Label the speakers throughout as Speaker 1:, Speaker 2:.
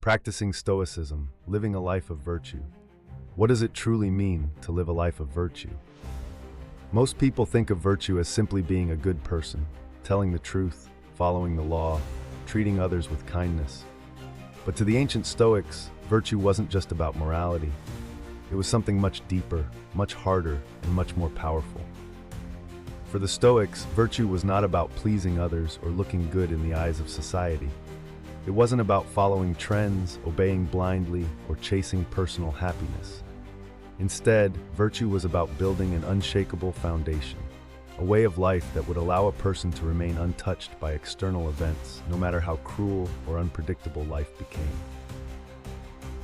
Speaker 1: Practicing Stoicism, living a life of virtue. What does it truly mean to live a life of virtue? Most people think of virtue as simply being a good person, telling the truth, following the law, treating others with kindness. But to the ancient Stoics, virtue wasn't just about morality. It was something much deeper, much harder, and much more powerful. For the Stoics, virtue was not about pleasing others or looking good in the eyes of society. It wasn't about following trends, obeying blindly, or chasing personal happiness. Instead, virtue was about building an unshakable foundation, a way of life that would allow a person to remain untouched by external events, no matter how cruel or unpredictable life became.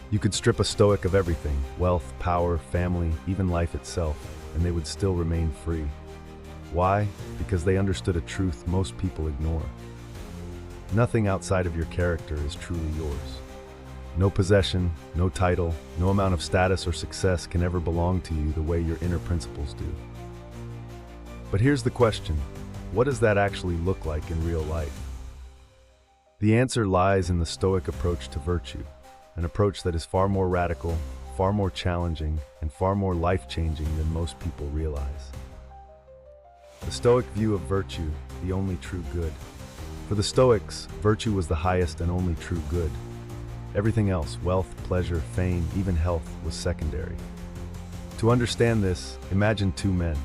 Speaker 1: You could strip a Stoic of everything, wealth, power, family, even life itself, and they would still remain free. Why? Because they understood a truth most people ignore. Nothing outside of your character is truly yours. No possession, no title, no amount of status or success can ever belong to you the way your inner principles do. But here's the question: what does that actually look like in real life? The answer lies in the Stoic approach to virtue, an approach that is far more radical, far more challenging, and far more life-changing than most people realize. The Stoic view of virtue, the only true good. For the Stoics, virtue was the highest and only true good. Everything else, wealth, pleasure, fame, even health, was secondary. To understand this, imagine two men.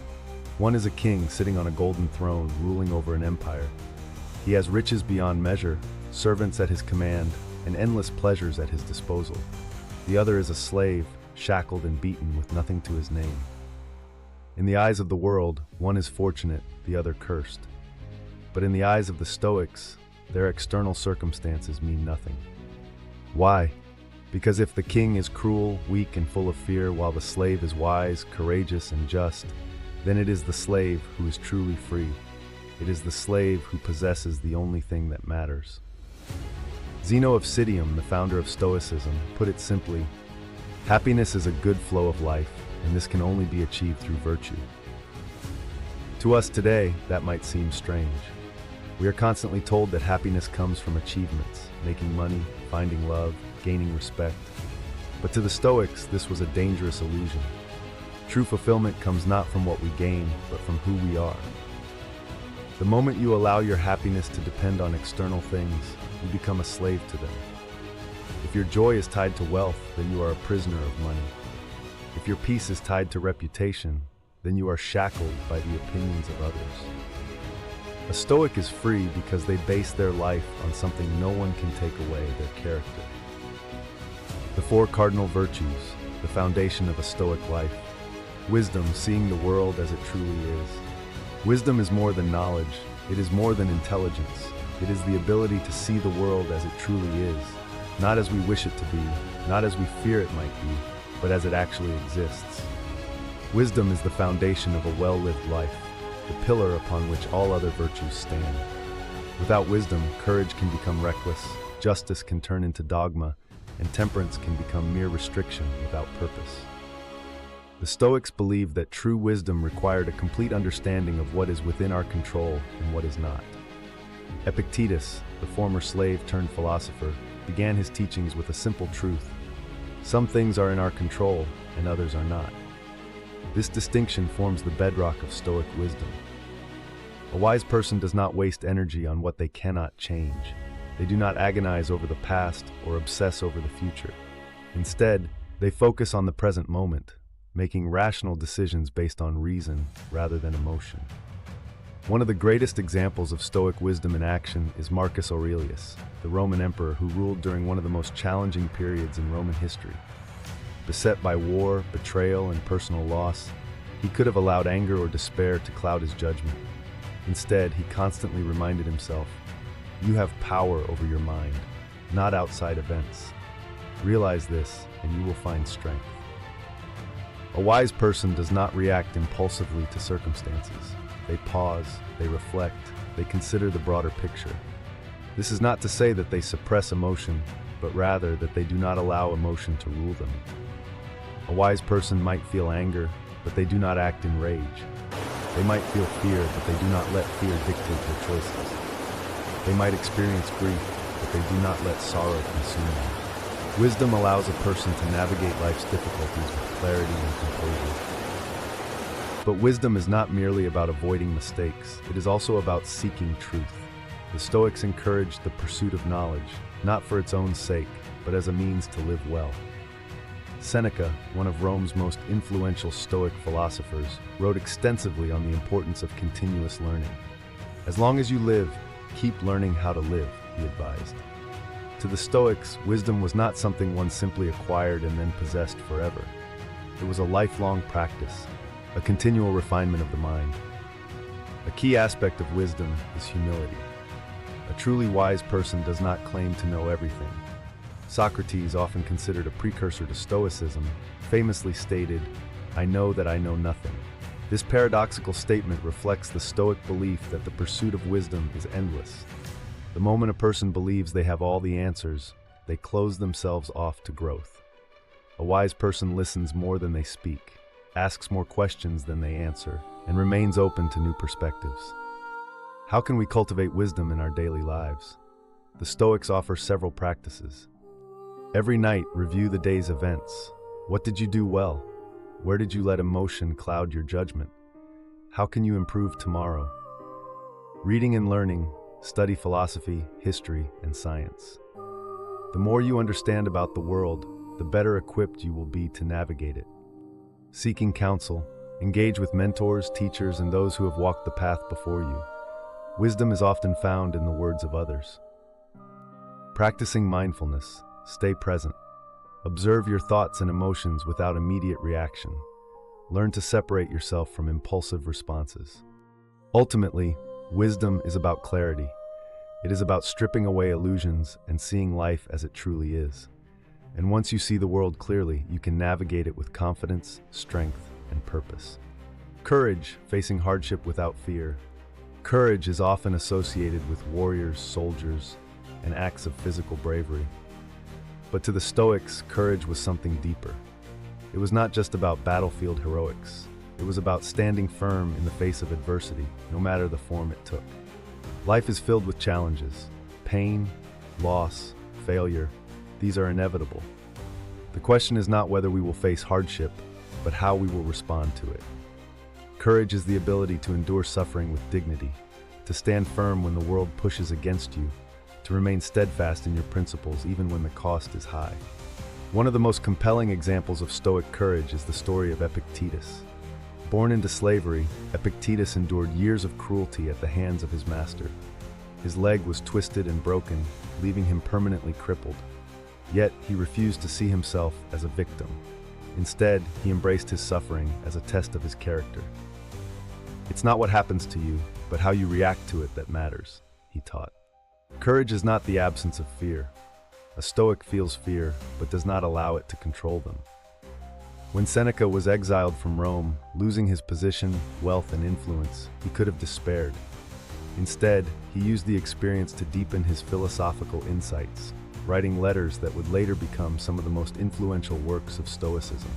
Speaker 1: One is a king sitting on a golden throne, ruling over an empire. He has riches beyond measure, servants at his command, and endless pleasures at his disposal. The other is a slave, shackled and beaten with nothing to his name. In the eyes of the world, one is fortunate, the other cursed. But in the eyes of the Stoics, their external circumstances mean nothing. Why? Because if the king is cruel, weak, and full of fear, while the slave is wise, courageous, and just, then it is the slave who is truly free. It is the slave who possesses the only thing that matters. Zeno of Citium, the founder of Stoicism, put it simply: happiness is a good flow of life, and this can only be achieved through virtue. To us today, that might seem strange. We are constantly told that happiness comes from achievements, making money, finding love, gaining respect. But to the Stoics, this was a dangerous illusion. True fulfillment comes not from what we gain, but from who we are. The moment you allow your happiness to depend on external things, you become a slave to them. If your joy is tied to wealth, then you are a prisoner of money. If your peace is tied to reputation, then you are shackled by the opinions of others. A Stoic is free because they base their life on something no one can take away: their character. The four cardinal virtues, the foundation of a Stoic life. Wisdom, seeing the world as it truly is. Wisdom is more than knowledge, it is more than intelligence. It is the ability to see the world as it truly is, not as we wish it to be, not as we fear it might be, but as it actually exists. Wisdom is the foundation of a well-lived life, the pillar upon which all other virtues stand. Without wisdom, courage can become reckless, justice can turn into dogma, and temperance can become mere restriction without purpose. The Stoics believed that true wisdom required a complete understanding of what is within our control and what is not. Epictetus, the former slave-turned-philosopher, began his teachings with a simple truth: some things are in our control and others are not. This distinction forms the bedrock of Stoic wisdom. A wise person does not waste energy on what they cannot change. They do not agonize over the past or obsess over the future. Instead, they focus on the present moment, making rational decisions based on reason rather than emotion. One of the greatest examples of Stoic wisdom in action is Marcus Aurelius, the Roman emperor who ruled during one of the most challenging periods in Roman history. Beset by war, betrayal, and personal loss, he could have allowed anger or despair to cloud his judgment. Instead, he constantly reminded himself, "You have power over your mind, not outside events. Realize this, and you will find strength." A wise person does not react impulsively to circumstances. They pause, they reflect, they consider the broader picture. This is not to say that they suppress emotion, but rather that they do not allow emotion to rule them. A wise person might feel anger, but they do not act in rage. They might feel fear, but they do not let fear dictate their choices. They might experience grief, but they do not let sorrow consume them. Wisdom allows a person to navigate life's difficulties with clarity and composure. But wisdom is not merely about avoiding mistakes, it is also about seeking truth. The Stoics encouraged the pursuit of knowledge, not for its own sake, but as a means to live well. Seneca, one of Rome's most influential Stoic philosophers, wrote extensively on the importance of continuous learning. As long as you live, keep learning how to live, he advised. To the Stoics, wisdom was not something one simply acquired and then possessed forever. It was a lifelong practice, a continual refinement of the mind. A key aspect of wisdom is humility. A truly wise person does not claim to know everything. Socrates, often considered a precursor to Stoicism, famously stated, "I know that I know nothing." This paradoxical statement reflects the Stoic belief that the pursuit of wisdom is endless. The moment a person believes they have all the answers, they close themselves off to growth. A wise person listens more than they speak, asks more questions than they answer, and remains open to new perspectives. How can we cultivate wisdom in our daily lives? The Stoics offer several practices. Every night, review the day's events. What did you do well? Where did you let emotion cloud your judgment? How can you improve tomorrow? Reading and learning, study philosophy, history, and science. The more you understand about the world, the better equipped you will be to navigate it. Seeking counsel, engage with mentors, teachers, and those who have walked the path before you. Wisdom is often found in the words of others. Practicing mindfulness, stay present. Observe your thoughts and emotions without immediate reaction. Learn to separate yourself from impulsive responses. Ultimately, wisdom is about clarity. It is about stripping away illusions and seeing life as it truly is. And once you see the world clearly, you can navigate it with confidence, strength, and purpose. Courage, facing hardship without fear. Courage is often associated with warriors, soldiers, and acts of physical bravery. But to the Stoics, courage was something deeper. It was not just about battlefield heroics. It was about standing firm in the face of adversity, no matter the form it took. Life is filled with challenges. Pain, loss, failure, these are inevitable. The question is not whether we will face hardship, but how we will respond to it. Courage is the ability to endure suffering with dignity, to stand firm when the world pushes against you, to remain steadfast in your principles even when the cost is high. One of the most compelling examples of Stoic courage is the story of Epictetus. Born into slavery, Epictetus endured years of cruelty at the hands of his master. His leg was twisted and broken, leaving him permanently crippled. Yet, he refused to see himself as a victim. Instead, he embraced his suffering as a test of his character. "It's not what happens to you, but how you react to it that matters," he taught. Courage is not the absence of fear. A Stoic feels fear, but does not allow it to control them. When Seneca was exiled from Rome, losing his position, wealth, and influence, he could have despaired. Instead, he used the experience to deepen his philosophical insights, writing letters that would later become some of the most influential works of Stoicism.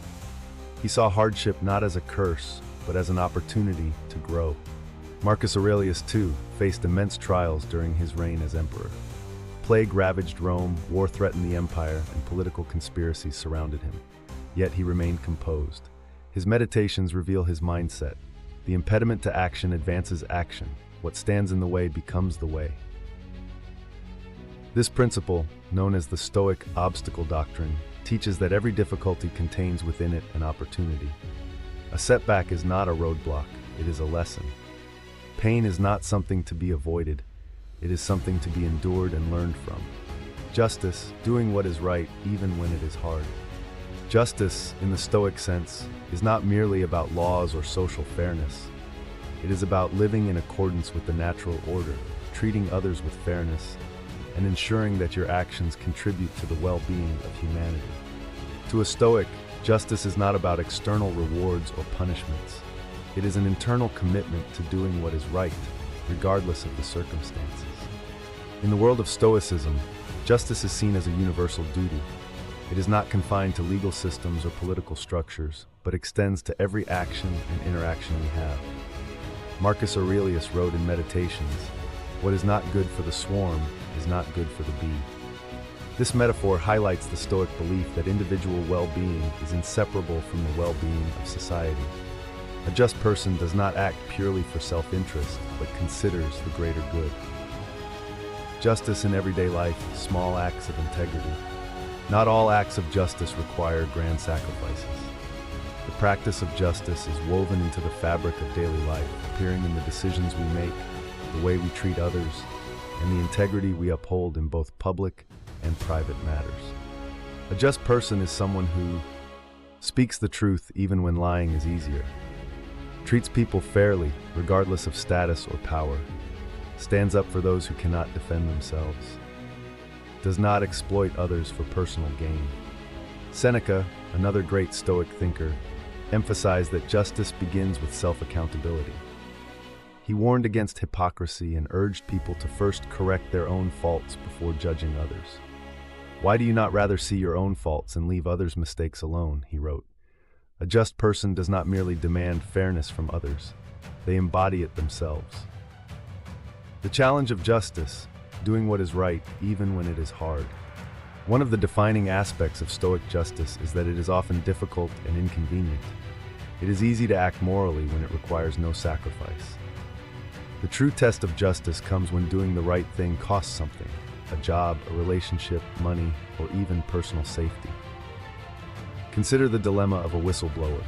Speaker 1: He saw hardship not as a curse, but as an opportunity to grow. Marcus Aurelius, too, faced immense trials during his reign as emperor. Plague ravaged Rome, war threatened the empire, and political conspiracies surrounded him. Yet he remained composed. His meditations reveal his mindset. The impediment to action advances action. What stands in the way becomes the way. This principle, known as the Stoic obstacle doctrine, teaches that every difficulty contains within it an opportunity. A setback is not a roadblock, it is a lesson. Pain is not something to be avoided, it is something to be endured and learned from. Justice, doing what is right even when it is hard. Justice, in the Stoic sense, is not merely about laws or social fairness. It is about living in accordance with the natural order, treating others with fairness, and ensuring that your actions contribute to the well-being of humanity. To a Stoic, justice is not about external rewards or punishments. It is an internal commitment to doing what is right, regardless of the circumstances. In the world of Stoicism, justice is seen as a universal duty. It is not confined to legal systems or political structures, but extends to every action and interaction we have. Marcus Aurelius wrote in Meditations, "What is not good for the swarm is not good for the bee." This metaphor highlights the Stoic belief that individual well-being is inseparable from the well-being of society. A just person does not act purely for self-interest, but considers the greater good. Justice in everyday life, small acts of integrity. Not all acts of justice require grand sacrifices. The practice of justice is woven into the fabric of daily life, appearing in the decisions we make, the way we treat others, and the integrity we uphold in both public and private matters. A just person is someone who speaks the truth even when lying is easier, treats people fairly regardless of status or power, stands up for those who cannot defend themselves, does not exploit others for personal gain. Seneca, another great Stoic thinker, emphasized that justice begins with self-accountability. He warned against hypocrisy and urged people to first correct their own faults before judging others. "Why do you not rather see your own faults and leave others' mistakes alone?" he wrote. A just person does not merely demand fairness from others, they embody it themselves. The challenge of justice, doing what is right even when it is hard. One of the defining aspects of Stoic justice is that it is often difficult and inconvenient. It is easy to act morally when it requires no sacrifice. The true test of justice comes when doing the right thing costs something: a job, a relationship, money, or even personal safety. Consider the dilemma of a whistleblower.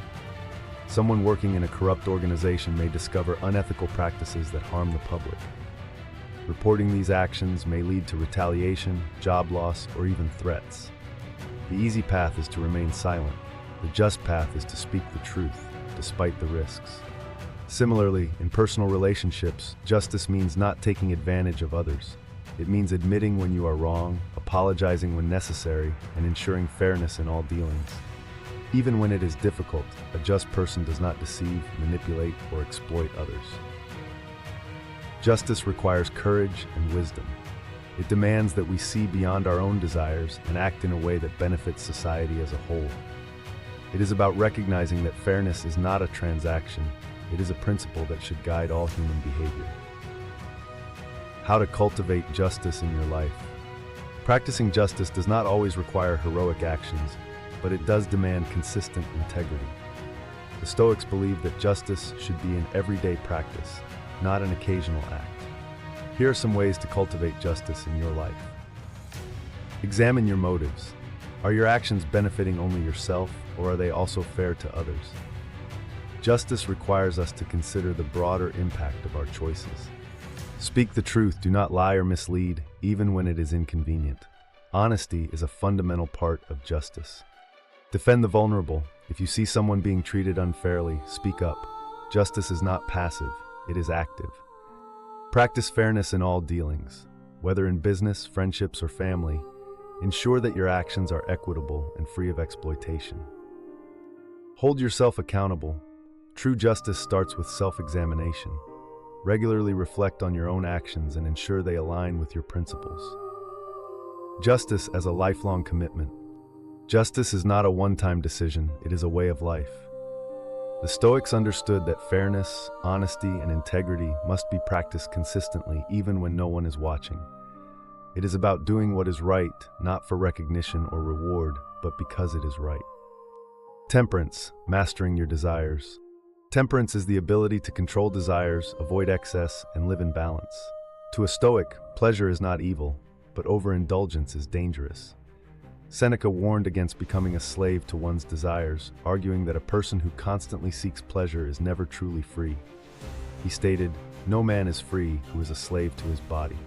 Speaker 1: Someone working in a corrupt organization may discover unethical practices that harm the public. Reporting these actions may lead to retaliation, job loss, or even threats. The easy path is to remain silent. The just path is to speak the truth, despite the risks. Similarly, in personal relationships, justice means not taking advantage of others. It means admitting when you are wrong, apologizing when necessary, and ensuring fairness in all dealings. Even when it is difficult, a just person does not deceive, manipulate, or exploit others. Justice requires courage and wisdom. It demands that we see beyond our own desires and act in a way that benefits society as a whole. It is about recognizing that fairness is not a transaction, it is a principle that should guide all human behavior. How to cultivate justice in your life. Practicing justice does not always require heroic actions, but it does demand consistent integrity. The Stoics believe that justice should be an everyday practice, not an occasional act. Here are some ways to cultivate justice in your life. Examine your motives. Are your actions benefiting only yourself, or are they also fair to others? Justice requires us to consider the broader impact of our choices. Speak the truth, do not lie or mislead, even when it is inconvenient. Honesty is a fundamental part of justice. Defend the vulnerable. If you see someone being treated unfairly, speak up. Justice is not passive, it is active. Practice fairness in all dealings. Whether in business, friendships, or family, ensure that your actions are equitable and free of exploitation. Hold yourself accountable. True justice starts with self-examination. Regularly reflect on your own actions and ensure they align with your principles. Justice as a lifelong commitment. Justice is not a one-time decision, it is a way of life. The Stoics understood that fairness, honesty, and integrity must be practiced consistently even when no one is watching. It is about doing what is right, not for recognition or reward, but because it is right. Temperance, mastering your desires. Temperance is the ability to control desires, avoid excess, and live in balance. To a Stoic, pleasure is not evil, but overindulgence is dangerous. Seneca warned against becoming a slave to one's desires, arguing that a person who constantly seeks pleasure is never truly free. He stated, "No man is free who is a slave to his body."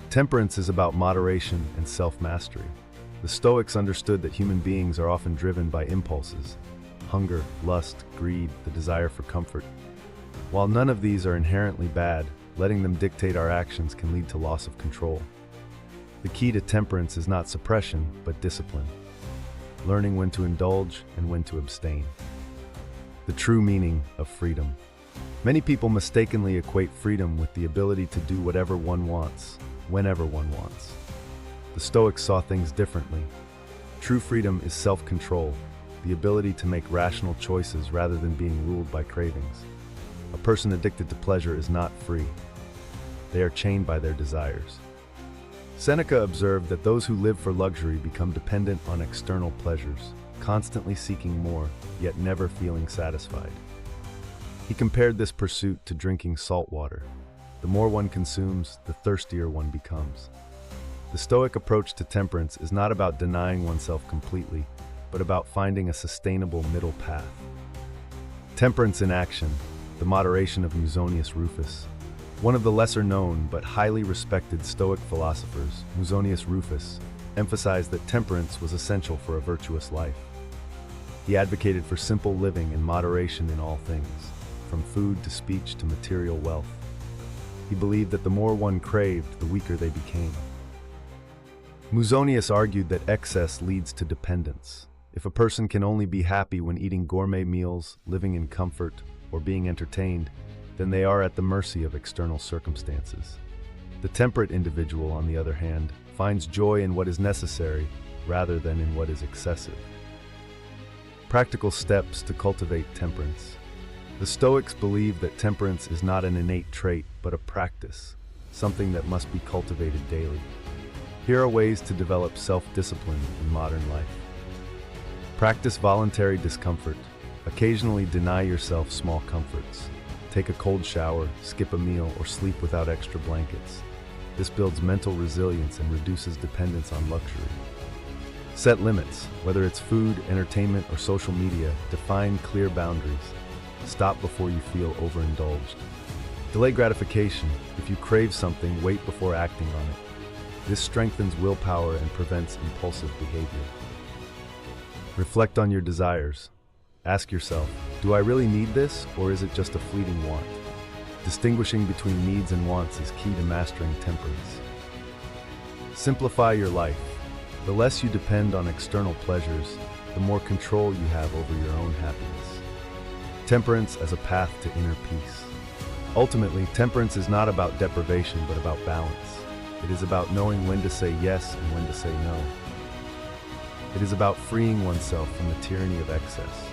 Speaker 1: Temperance is about moderation and self-mastery. The Stoics understood that human beings are often driven by impulses: hunger, lust, greed, the desire for comfort. While none of these are inherently bad, letting them dictate our actions can lead to loss of control. The key to temperance is not suppression, but discipline. Learning when to indulge and when to abstain. The true meaning of freedom. Many people mistakenly equate freedom with the ability to do whatever one wants, whenever one wants. The Stoics saw things differently. True freedom is self-control, the ability to make rational choices rather than being ruled by cravings. A person addicted to pleasure is not free. They are chained by their desires. Seneca observed that those who live for luxury become dependent on external pleasures, constantly seeking more, yet never feeling satisfied. He compared this pursuit to drinking salt water. The more one consumes, the thirstier one becomes. The Stoic approach to temperance is not about denying oneself completely, but about finding a sustainable middle path. Temperance in action, the moderation of Musonius Rufus. One of the lesser-known but highly respected Stoic philosophers, Musonius Rufus, emphasized that temperance was essential for a virtuous life. He advocated for simple living and moderation in all things, from food to speech to material wealth. He believed that the more one craved, the weaker they became. Musonius argued that excess leads to dependence. If a person can only be happy when eating gourmet meals, living in comfort, or being entertained, then they are at the mercy of external circumstances. The temperate individual, on the other hand, finds joy in what is necessary rather than in what is excessive. Practical steps to cultivate temperance. The Stoics believe that temperance is not an innate trait, but a practice, something that must be cultivated daily. Here are ways to develop self-discipline in modern life. Practice voluntary discomfort. Occasionally deny yourself small comforts. Take a cold shower, skip a meal, or sleep without extra blankets. This builds mental resilience and reduces dependence on luxury. Set limits. Whether it's food, entertainment, or social media, define clear boundaries. Stop before you feel overindulged. Delay gratification. If you crave something, wait before acting on it. This strengthens willpower and prevents impulsive behavior. Reflect on your desires. Ask yourself, do I really need this, or is it just a fleeting want? Distinguishing between needs and wants is key to mastering temperance. Simplify your life. The less you depend on external pleasures, the more control you have over your own happiness. Temperance as a path to inner peace. Ultimately, temperance is not about deprivation, but about balance. It is about knowing when to say yes and when to say no. It is about freeing oneself from the tyranny of excess.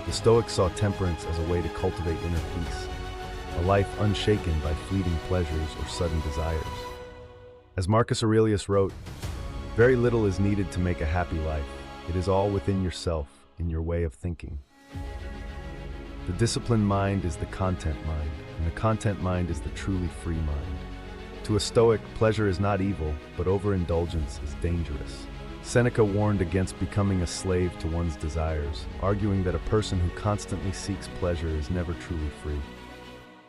Speaker 1: The Stoics saw temperance as a way to cultivate inner peace, a life unshaken by fleeting pleasures or sudden desires. As Marcus Aurelius wrote, "Very little is needed to make a happy life. It is all within yourself, in your way of thinking." The disciplined mind is the content mind, and the content mind is the truly free mind. To a Stoic, pleasure is not evil, but overindulgence is dangerous. Seneca warned against becoming a slave to one's desires, arguing that a person who constantly seeks pleasure is never truly free.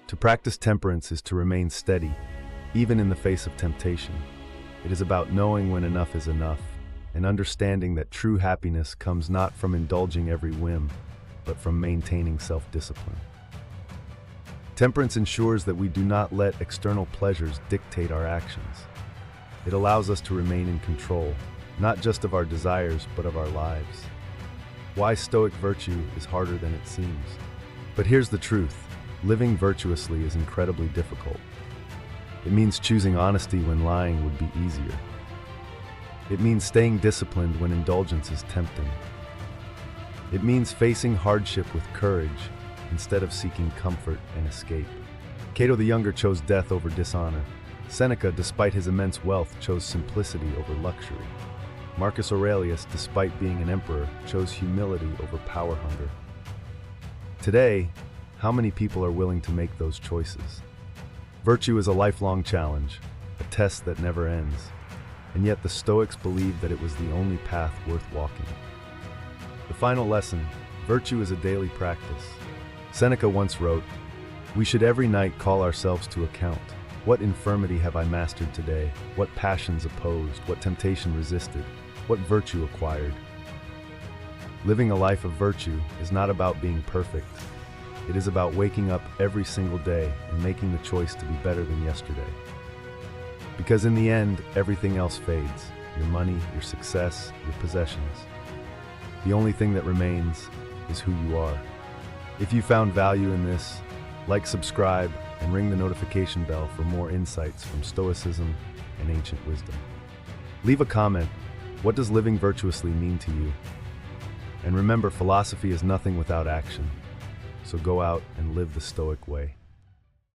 Speaker 1: To practice temperance is to remain steady, even in the face of temptation. It is about knowing when enough is enough, and understanding that true happiness comes not from indulging every whim, but from maintaining self-discipline. Temperance ensures that we do not let external pleasures dictate our actions. It allows us to remain in control, not just of our desires, but of our lives. Why Stoic virtue is harder than it seems. But here's the truth. Living virtuously is incredibly difficult. It means choosing honesty when lying would be easier. It means staying disciplined when indulgence is tempting. It means facing hardship with courage instead of seeking comfort and escape. Cato the Younger chose death over dishonor. Seneca, despite his immense wealth, chose simplicity over luxury. Marcus Aurelius, despite being an emperor, chose humility over power hunger. Today, how many people are willing to make those choices? Virtue is a lifelong challenge, a test that never ends, and yet the Stoics believed that it was the only path worth walking. The final lesson: virtue is a daily practice. Seneca once wrote, "We should every night call ourselves to account. What infirmity have I mastered today? What passions opposed? What temptation resisted? What virtue acquired?" Living a life of virtue is not about being perfect. It is about waking up every single day and making the choice to be better than yesterday. Because in the end, everything else fades. Your money, your success, your possessions. The only thing that remains is who you are. If you found value in this, like, subscribe, and ring the notification bell for more insights from Stoicism and ancient wisdom. Leave a comment. What does living virtuously mean to you? And remember, philosophy is nothing without action. So go out and live the Stoic way.